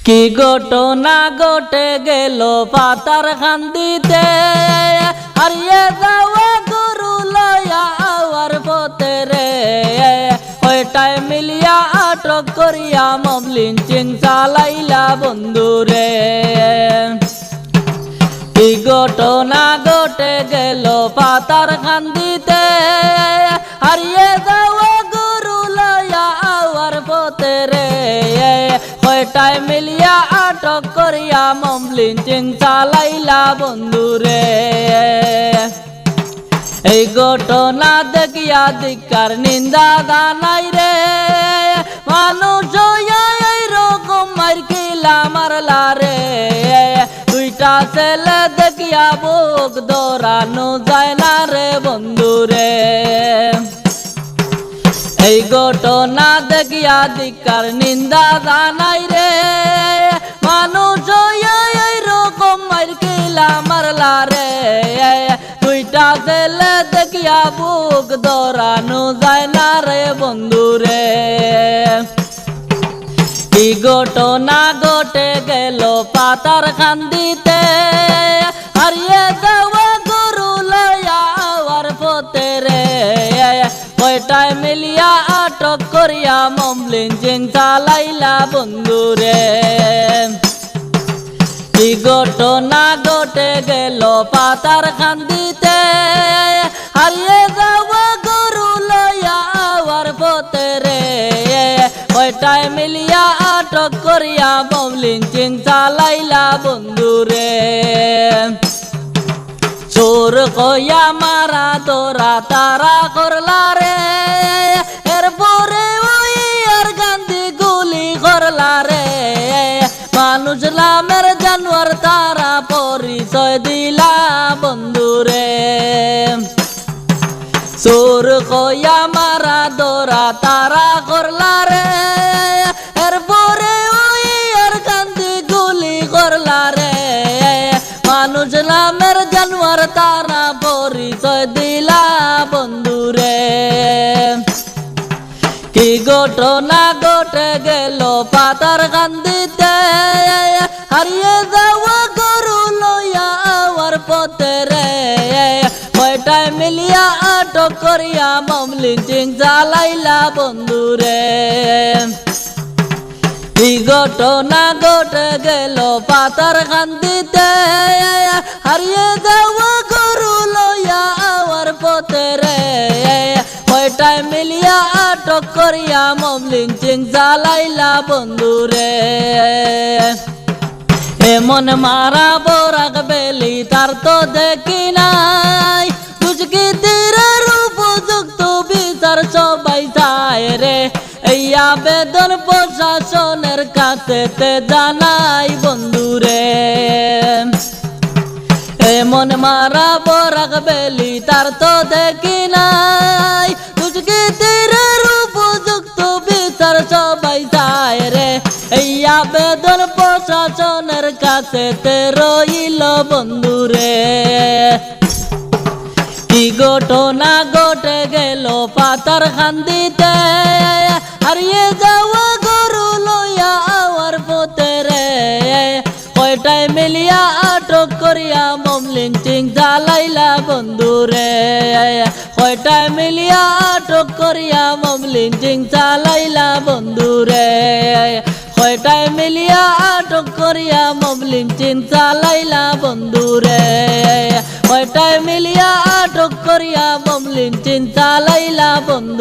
কি ঘটনা ঘটে গেল পাতার খান্দিতে, হারিয়ে যাওয়া গরু লয়া আওয়ার পথে রে। ওইটাই মিলিয়া আটক করিয়া মবলিন চিং চালাইলা বন্ধু রে। কি ঘটনা ঘটে গেল পাতার খান্দিতে, হারিয়ে যাওয়া গরু লয়া আওয়ার পথে রে। ওইটাই মিলিয়া আটক করিয়া মবলিন চিং চালাইলা বন্ধু রে। এই ঘটনা দেখিয়া ধিক্কার নিন্দা জানাই রে। মানুষ এইরকম মার কিলা মারলা রে। দুইটা ছেলে দেখিয়া বুক দৌড়ানো যায় না রে বন্ধু রে। এই ঘটনা দেখিয়া ধিক্কার নিন্দা জানাই রে। মানুষ এইরকম মার কিলা মারলা রে। দুইটা ছেলে দেখিয়া বুক দৌড়ানো যায় না রে বন্ধু রে। কি ঘটনা ঘটে গেল পাতার খান্দিতে, হারিয়ে যাওয়া গরু লয়া আওয়ার পথে রে। ওইটাই মিলিয়া আটক করিয়া মবলিন চিং চালাইলা বন্ধু রে। কি ঘটনা ঘটে গেল পাতার খান্দিতে, হারিয়ে যাওয়া গরু লয়া আওয়ার পথে রে। ওইটাই মিলিয়া আটক করিয়া মবলিন চিং চালাইলা বন্ধু রে। চোর কইয়া মারা তোরা তারা করলা রে। এরপরে ওই আর গান্ধী গুলি করলা রে। মানুষ নামের জানোয়ার তারা পরিচয় দিলা বন্ধু রে। চোর কইয়া মারা দোরা তারা করলা রে। এরপরে ওই আর গান্ধী গুলি করলা রে। মানুষ নামের জানোয়ার তারা পরিচয় দিলা বন্ধু রে। কি ঘটনা ঘটে গেল পাতার খান্দিতে, হারিয়ে যাওয়া গরু লয়া আওয়ার পথে রে। ওইটাই মিলিয়া আটক করিয়া মবলিন চিং চালাইলা বন্ধু রে। কি ঘটনা ঘটে গেল পাতার খান্দিতে, হারিয়ে যাওয়া গরু লয়া আওয়ার পথে রে। ওইটাই মিলিয়া আটক করিয়া মবলিন চিং চালাইলা বন্ধু রে। এমন মারা বরাক বেলি তার তো দেখি নাই। দুষ্কৃতীর উপযুক্ত বিচার সবাই চায় রে। এই আবেদন প্রশাসনের কাছে জানাই বন্ধু রে। এমন মারা বরাক বেলি তার তো দেখি নাই। দুষ্কৃতীর উপযুক্ত বিচার সবাই চায় রে। এই আবেদন প্রশাসনের কাছে রইল বন্ধু রে। কি ঘটনা ঘটে গেল পাতার খান্দিতে, হারিয়ে যাওয়া গরু লয়া আওয়ার পথে রে। কয়টাই মিলিয়া আটক করিয়া মবলিন চিং চালাইলা বন্ধু রে। কয়টাই মিলিয়া আটক করিয়া মবলিন চিং চালাইলা বন্ধু রে। কয়টাই মিলিয়া আটক করিয়া মবলিন চিং চালাইলা বন্ধু রে। কয়টাই মিলিয়া আটক করিয়া মবলিন চিং চালাইলা বন্ধু।